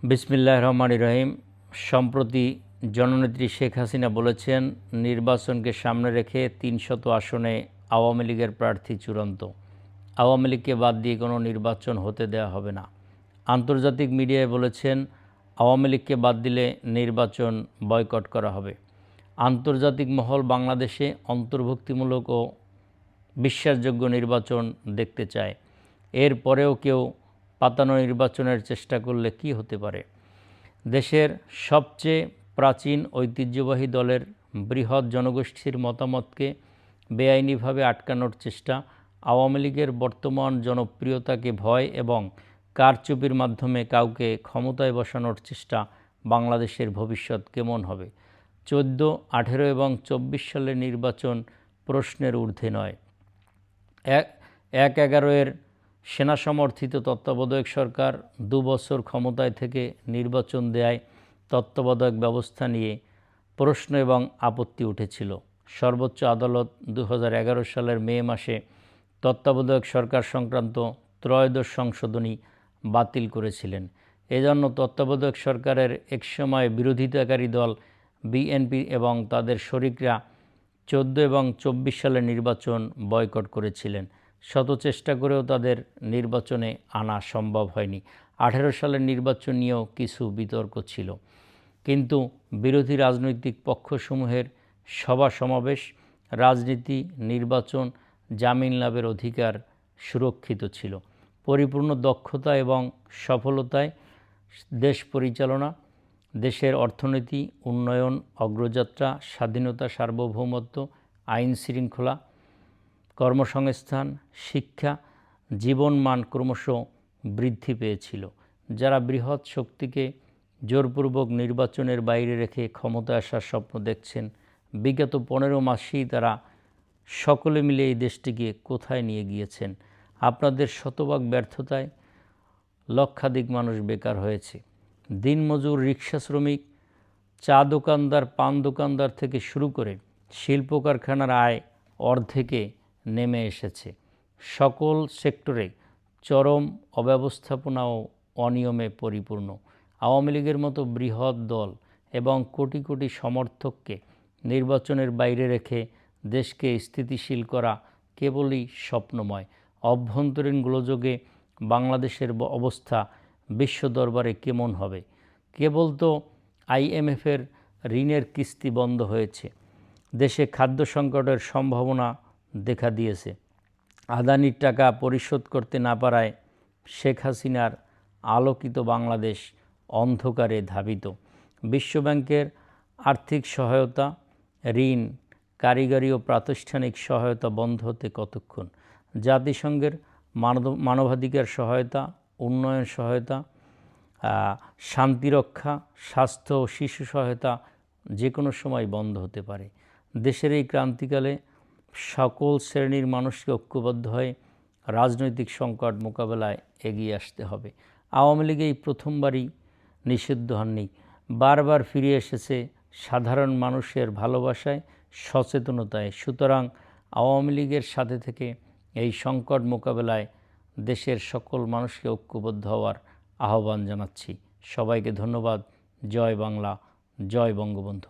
বিসমিল্লাহির রহমানির রহিম। সম্প্রতি জননেত্রী শেখ হাসিনা বলেছেন, নির্বাচনকে সামনে রেখে ৩০০ আসনে আওয়ামী লীগের প্রার্থী চূড়ান্ত। আওয়ামী লীগকে বাদ দিয়ে কোনো নির্বাচন হতে দেওয়া হবে না। আন্তর্জাতিক মিডিয়ায় বলেছেন, আওয়ামী লীগকে বাদ দিলে নির্বাচন বয়কট করা হবে। আন্তর্জাতিক মহল বাংলাদেশে অন্তর্ভুক্তিমূলক ও বিশ্বাসযোগ্য নির্বাচন দেখতে চায়। এর পরেও কেউ পাতানো নির্বাচনের চেষ্টা করলে কি হতে পারে? দেশের সবচেয়ে প্রাচীন ঐতিহ্যবাহী দলের বৃহৎ জনগোষ্ঠীর মতামতকে বেআইনিভাবে আটকানোর চেষ্টা, আওয়ামী লীগের বর্তমান জনপ্রিয়তাকে ভয় এবং কারচুপির মাধ্যমে কাউকে ক্ষমতায় বসানোর চেষ্টা, বাংলাদেশের ভবিষ্যৎ কেমন হবে? 14, 18 এবং 24 সালের নির্বাচন প্রশ্নের ঊর্ধ্বে নয়। 1/11 সেনা সমর্থিত তত্ত্বাবধায়ক সরকার 2 বছর ক্ষমতায় থেকে নির্বাচন দেয় তত্ত্বাবধায়ক ব্যবস্থা নিয়ে প্রশ্ন এবং আপত্তি উঠেছিল। সর্বোচ্চ আদালত 2011 সালের মে মাসে তত্ত্বাবধায়ক সরকার সংক্রান্ত ত্রয়োদশ সংশোধনী বাতিল করেছিলেন। এজন্য তত্ত্বাবধায়ক সরকারের একসময় বিরোধিতাকারী দল বিএনপি এবং তাদের শরিকরা 14 এবং 24 সালের নির্বাচন বয়কট করেছিলেন। শত চেষ্টা করেও তাদের নির্বাচনে আনা সম্ভব হয়নি। 18 সালের নির্বাচন নিয়েও কিছু বিতর্ক ছিল, কিন্তু বিরোধী রাজনৈতিক পক্ষসমূহের সভা সমাবেশ, রাজনীতি, নির্বাচন, জামিন লাভের অধিকার সুরক্ষিত ছিল। পরিপূর্ণ দক্ষতা এবং সফলতায় দেশ পরিচালনা, দেশের অর্থনীতি, উন্নয়ন, অগ্রযাত্রা, স্বাধীনতা, সার্বভৌমত্ব, আইন শৃঙ্খলা, কর্মসংস্থান, শিক্ষা, জীবনমান ক্রমশ বৃদ্ধি পেয়েছিল। যারা বৃহৎ শক্তিকে জোরপূর্বক নির্বাচনের বাইরে রেখে ক্ষমতায় আসার স্বপ্ন দেখছেন, বিগত 15 মাসেই তারা সকলে মিলে এই দেশটিকে কোথায় নিয়ে গিয়েছেন? আপনাদের শতভাগ ব্যর্থতায় লক্ষাধিক মানুষ বেকার হয়েছে। দিনমজুর, রিক্সা শ্রমিক, চা দোকানদার, পান দোকানদার থেকে শুরু করে শিল্প কারখানার আয় অর্ধেকে নেমে এসেছে। সকল সেক্টরে চরম অব্যবস্থাপনা ও অনিয়মে পরিপূর্ণ। আওয়ামী লীগের মতো বৃহৎ দল এবং কোটি কোটি সমর্থককে নির্বাচনের বাইরে রেখে দেশকে স্থিতিশীল করা কেবলই স্বপ্নময়। অভ্যন্তরীণ গোলযোগে বাংলাদেশের অবস্থা বিশ্ব দরবারে কেমন হবে? কেবল তো IMFের ঋণের কিস্তি বন্ধ হয়েছে, দেশে খাদ্য সংকটের সম্ভাবনা দেখা দিয়েছে। আদানির টাকা পরিশোধ করতে না পারায় শেখ হাসিনার আলোকিত বাংলাদেশ অন্ধকারে ধাবিত। বিশ্বব্যাংকের আর্থিক সহায়তা, ঋণ, কারিগরি ও প্রাতিষ্ঠানিক সহায়তা বন্ধ হতে কতক্ষণ? জাতিসংঘের মানবাধিকার সহায়তা, উন্নয়ন সহায়তা, শান্তিরক্ষা, স্বাস্থ্য ও শিশু সহায়তা যে কোনো সময় বন্ধ হতে পারে। দেশের এই ক্রান্তিকালে সকল শ্রেণীর মানুষকে ঐক্যবদ্ধ হয়ে রাজনৈতিক সংকট মোকাবেলায় এগিয়ে আসতে হবে। আওয়ামী লীগ এই প্রথমবারই নিষিদ্ধ হননি, বারবার ফিরে এসেছে সাধারণ মানুষের ভালোবাসায়, সচেতনতায়। সুতরাং আওয়ামী লীগের সাথে থেকে এই সংকট মোকাবেলায় দেশের সকল মানুষকে ঐক্যবদ্ধ হওয়ার আহ্বান জানাচ্ছি। সবাইকে ধন্যবাদ। জয় বাংলা, জয় বঙ্গবন্ধু।